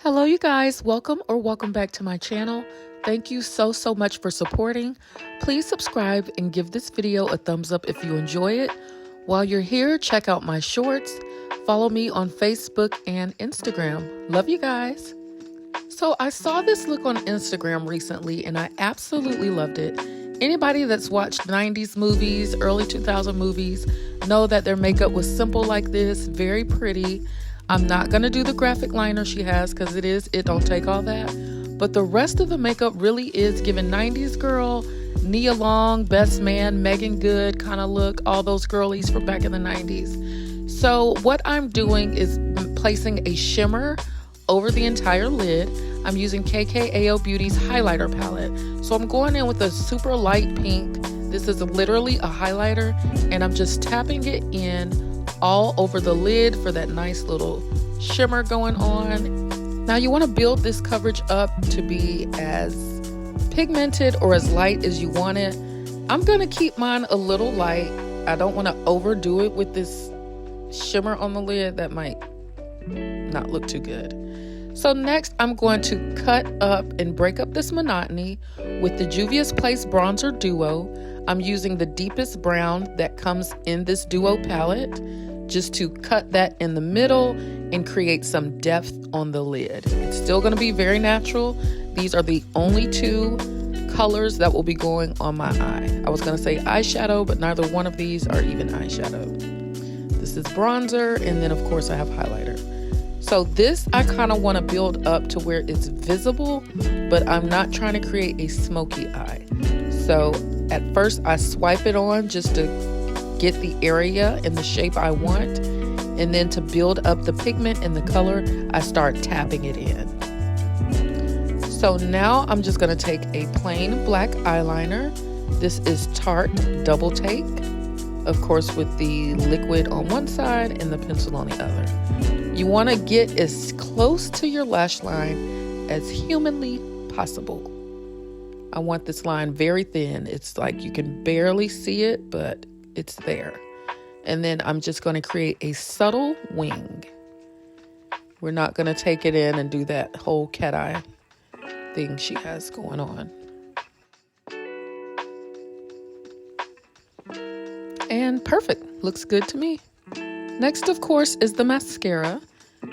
Hello, you guys. Welcome back to my channel. Thank you so much for supporting. Please subscribe and give this video a thumbs up if you enjoy it. While you're here, check out my shorts. Follow me on Facebook and Instagram. Love you guys. So I saw this look on Instagram recently and I absolutely loved it. Anybody that's watched 90s movies, early 2000 movies, know that their makeup was simple like this, very pretty. I'm not going to do the graphic liner she has because it don't take all that. But the rest of the makeup really is giving 90s girl, Nia Long, Best Man, Megan Good kind of look, all those girlies from back in the 90s. So what I'm doing is placing a shimmer over the entire lid. I'm using KKAO Beauty's highlighter palette. So I'm going in with a super light pink. This is literally a highlighter and I'm just tapping it in all over the lid for that nice little shimmer going on. Now you want to build this coverage up to be as pigmented or as light as you want it. I'm going to keep mine a little light. I don't want to overdo it with this shimmer on the lid. That might not look too good. So next I'm going to cut up and break up this monotony with the Juvia's Place Bronzer Duo. I'm using the deepest brown that comes in this Duo palette just to cut that in the middle and create some depth on the lid. It's still going to be very natural. These are the only two colors that will be going on my eye. I was going to say eyeshadow, but neither one of these are even eyeshadow. This is bronzer, and then of course I have highlighter. So this I kind of want to build up to where it's visible, but I'm not trying to create a smoky eye. So at first I swipe it on just to get the area and the shape I want, and then to build up the pigment and the color, I start tapping it in. So now I'm just going to take a plain black eyeliner. This is Tarte Double Take, of course with the liquid on one side and the pencil on the other. You want to get as close to your lash line as humanly possible. I want this line very thin. It's like you can barely see it, but it's there. And then I'm just going to create a subtle wing. We're not going to take it in and do that whole cat eye thing she has going on. And perfect. Looks good to me. Next, of course, is the mascara.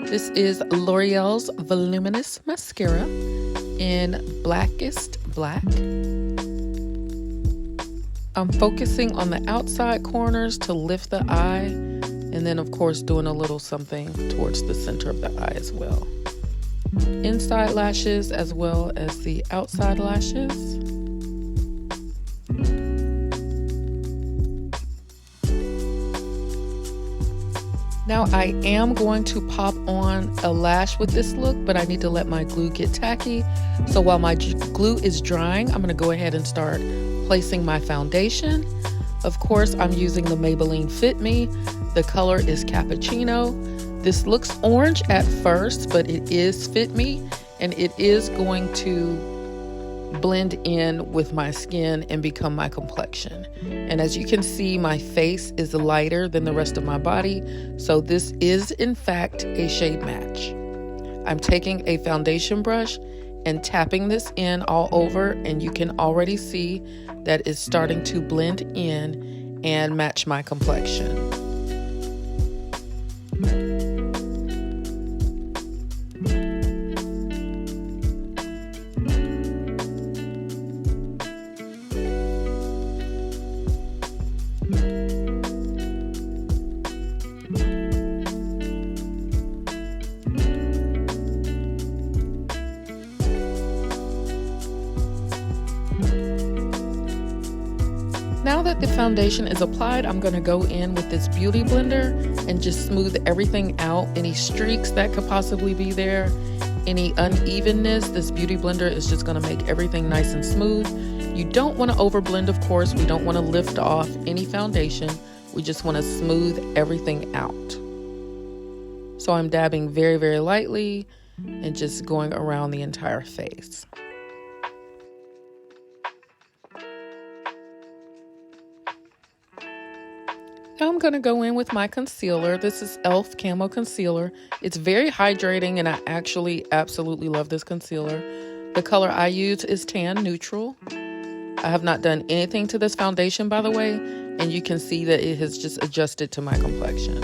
This is L'Oreal's Voluminous Mascara in Blackest Black. I'm focusing on the outside corners to lift the eye, and then of course doing a little something towards the center of the eye as well. Inside lashes as well as the outside lashes. Now I am going to pop on a lash with this look, but I need to let my glue get tacky. So while my glue is drying, I'm going to go ahead and start placing my foundation. Of course, I'm using the Maybelline Fit Me. The color is Cappuccino. This looks orange at first, but it is Fit Me, and it is going to blend in with my skin and become my complexion. And as you can see, my face is lighter than the rest of my body, so this is in fact a shade match. I'm taking a foundation brush and tapping this in all over, and you can already see that it's starting to blend in and match my complexion. Now that the foundation is applied, I'm going to go in with this beauty blender and just smooth everything out. Any streaks that could possibly be there, any unevenness, this beauty blender is just going to make everything nice and smooth. You don't want to overblend, of course. We don't want to lift off any foundation. We just want to smooth everything out. So I'm dabbing very lightly and just going around the entire face. Now I'm going to go in with my concealer. This is e.l.f. Camo Concealer. It's very hydrating, and I actually absolutely love this concealer. The color I use is Tan Neutral. I have not done anything to this foundation, by the way, and you can see that it has just adjusted to my complexion.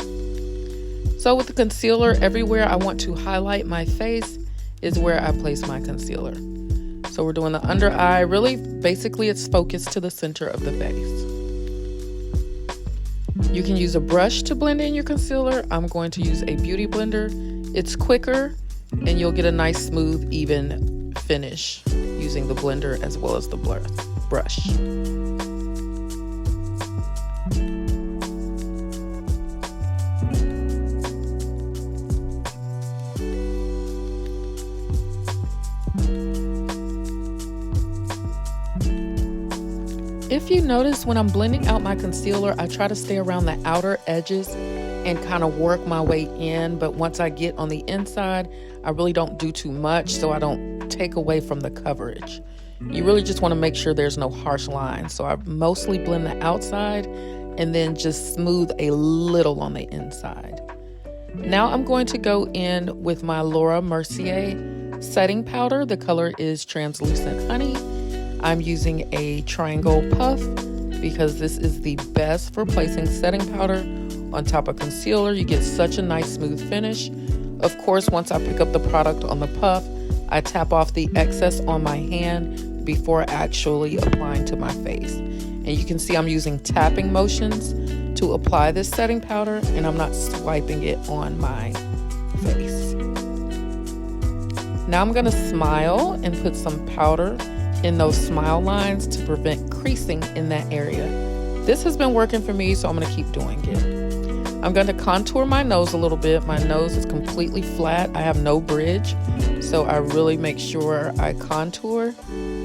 So with the concealer, everywhere I want to highlight my face is where I place my concealer. So we're doing the under eye. Really, basically, it's focused to the center of the face. You can use a brush to blend in your concealer. I'm going to use a beauty blender. It's quicker, and you'll get a nice, smooth, even finish using the blender as well as the brush. If you notice, when I'm blending out my concealer, I try to stay around the outer edges and kind of work my way in. But once I get on the inside, I really don't do too much so I don't take away from the coverage. You really just want to make sure there's no harsh lines. So I mostly blend the outside and then just smooth a little on the inside. Now I'm going to go in with my Laura Mercier setting powder. The color is Translucent Honey. I'm using a triangle puff because this is the best for placing setting powder on top of concealer. You get such a nice smooth finish. Of course, once I pick up the product on the puff, I tap off the excess on my hand before actually applying to my face. And you can see I'm using tapping motions to apply this setting powder, and I'm not swiping it on my face. Now I'm gonna smile and put some powder in those smile lines to prevent creasing in that area. This has been working for me, so I'm gonna keep doing it. I'm gonna contour my nose a little bit. My nose is completely flat. I have no bridge, so I really make sure I contour.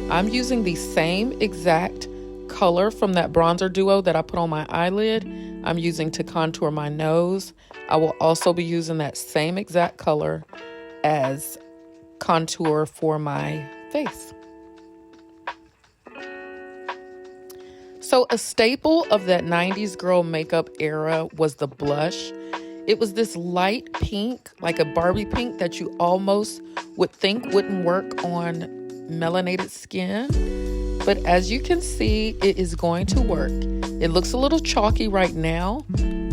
I'm using the same exact color from that bronzer duo that I put on my eyelid. I'm using to contour my nose. I will also be using that same exact color as contour for my face. So a staple of that 90s girl makeup era was the blush. It was this light pink, like a Barbie pink, that you almost would think wouldn't work on melanated skin. But as you can see, it is going to work. It looks a little chalky right now,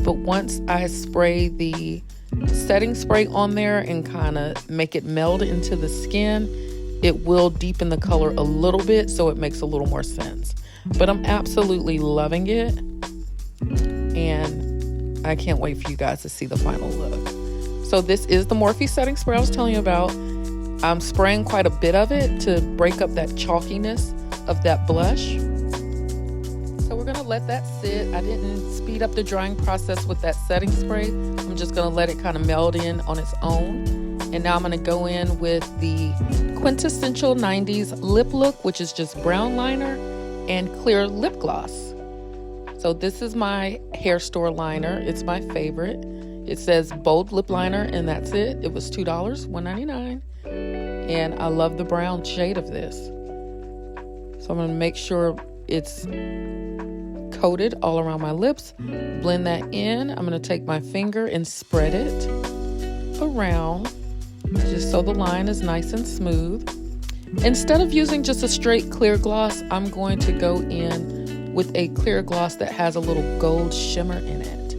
but once I spray the setting spray on there and kind of make it meld into the skin, it will deepen the color a little bit, so it makes a little more sense. But I'm absolutely loving it, and I can't wait for you guys to see the final look. So this is the Morphe setting spray I was telling you about. I'm spraying quite a bit of it to break up that chalkiness of that blush. So we're gonna let that sit. I didn't speed up the drying process with that setting spray. I'm just gonna let it kind of meld in on its own. And now I'm gonna go in with the quintessential 90s lip look, which is just brown liner and clear lip gloss. So this is my hair store liner. It's my favorite. It says bold lip liner, and that's it. It was $2, $1.99. And I love the brown shade of this. So I'm gonna make sure it's coated all around my lips. Blend that in. I'm gonna take my finger and spread it around just so the line is nice and smooth. Instead of using just a straight clear gloss, I'm going to go in with a clear gloss that has a little gold shimmer in it,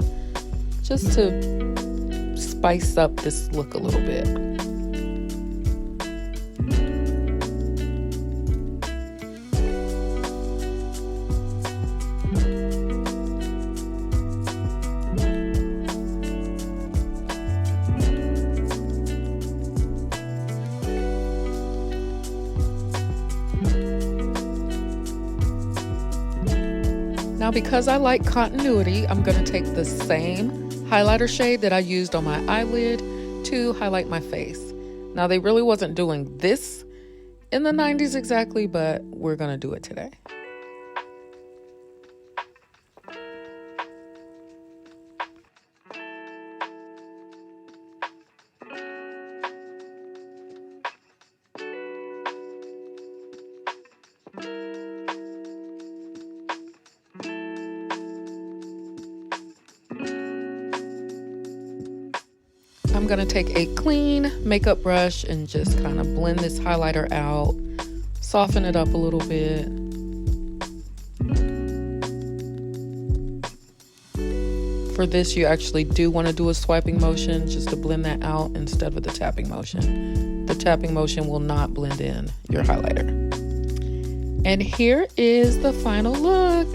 just to spice up this look a little bit. Now, because I like continuity, I'm going to take the same highlighter shade that I used on my eyelid to highlight my face. Now, they really wasn't doing this in the 90s exactly, but we're going to do it today. going to take a clean makeup brush and just kind of blend this highlighter out, soften it up a little bit. For this, you actually do want to do a swiping motion just to blend that out instead of the tapping motion. The tapping motion will not blend in your highlighter. And here is the final look.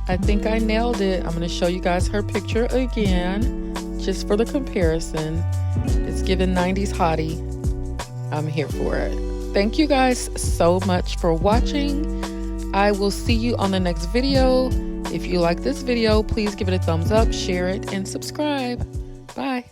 I think I nailed it. I'm going to show you guys her picture again, just for the comparison. It's given 90s hottie. I'm here for it. Thank you guys so much for watching. I will see you on the next video. If you like this video, please give it a thumbs up, share it, and subscribe. Bye.